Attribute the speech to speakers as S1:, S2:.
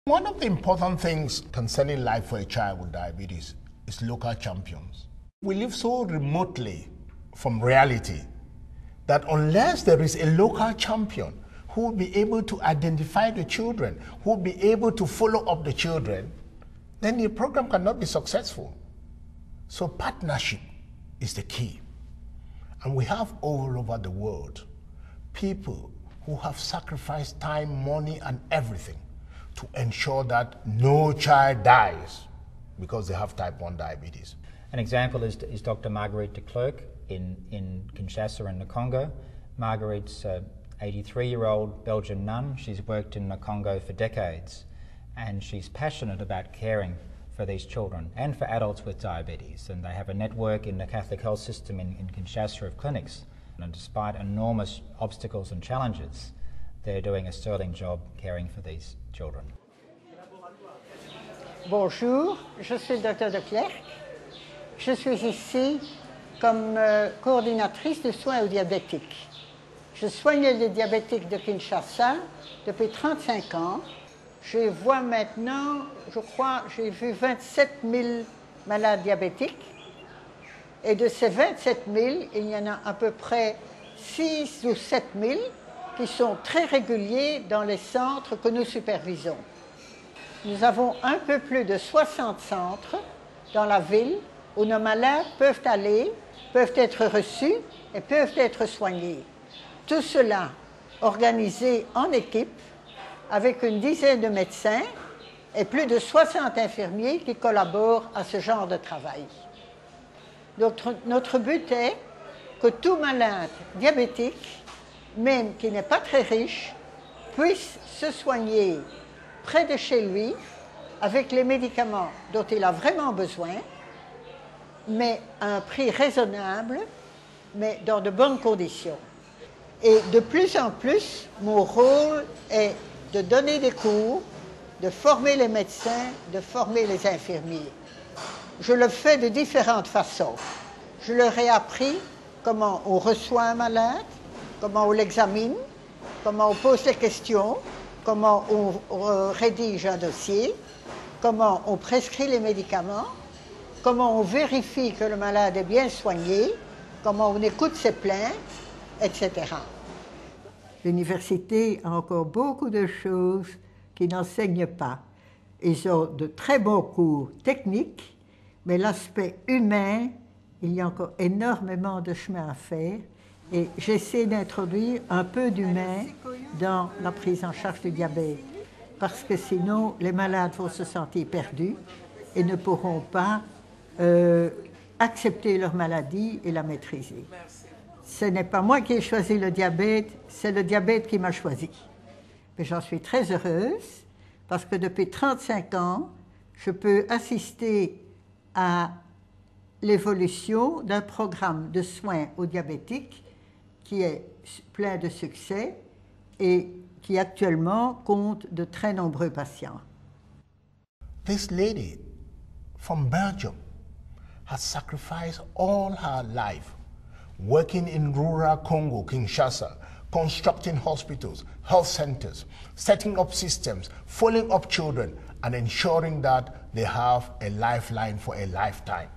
S1: One of the important things concerning life for a child with diabetes is local champions. We live so remotely from reality that unless there is a local champion who will be able to identify the children, who will be able to follow up the children, then the program cannot be successful. So partnership is the key. And we have all over the world people who have sacrificed time, money, and everything to ensure that no child dies because they have type 1 diabetes.
S2: An example is Dr. Marguerite de Klerk in Kinshasa in the Congo. Marguerite's an 83-year-old Belgian nun. She's worked in the Congo for decades, and she's passionate about caring for these children and for adults with diabetes. And they have a network in the Catholic health system in Kinshasa of clinics. And despite enormous obstacles and challenges, they're doing a sterling job caring for these children.
S3: Bonjour, je suis le Dr de Klerk. Je suis ici comme coordinatrice de soins aux diabétiques. Je soigne les diabétiques de Kinshasa depuis 35 ans. Je vois maintenant, je crois, j'ai vu 27 000 malades diabétiques. Et de ces 27 000, il y en a à peu près 6 ou 7 000 qui sont très réguliers dans les centres que nous supervisons. Nous avons un peu plus de 60 centres dans la ville où nos malades peuvent aller, peuvent être reçus et peuvent être soignés. Tout cela organisé en équipe avec une dizaine de médecins et plus de 60 infirmiers qui collaborent à ce genre de travail. Notre but est que tout malade diabétique, même qui n'est pas très riche, puisse se soigner près de chez lui avec les médicaments dont il a vraiment besoin, mais à un prix raisonnable, mais dans de bonnes conditions. Et de plus en plus, mon rôle est de donner des cours, de former les médecins, de former les infirmiers. Je le fais de différentes façons. Je leur ai appris comment on reçoit un malade, comment on l'examine, comment on pose les questions, comment on rédige un dossier, comment on prescrit les médicaments, comment on vérifie que le malade est bien soigné, comment on écoute ses plaintes, etc. L'université a encore beaucoup de choses qui n'enseignent pas. Ils ont de très bons cours techniques, mais l'aspect humain, il y a encore énormément de chemin à faire. Et j'essaie d'introduire un peu d'humain dans la prise en charge du diabète, parce que sinon les malades vont se sentir perdus et ne pourront pas accepter leur maladie et la maîtriser. Ce n'est pas moi qui ai choisi le diabète, c'est le diabète qui m'a choisi. Mais j'en suis très heureuse, parce que depuis 35 ans, je peux assister à l'évolution d'un programme de soins aux diabétiques qui est plein de succès et qui actuellement compte de très nombreux patients.
S1: This lady from Belgium has sacrificed all her life working in rural Congo, Kinshasa, constructing hospitals, health centers, setting up systems, following up children, and ensuring that they have a lifeline for a lifetime.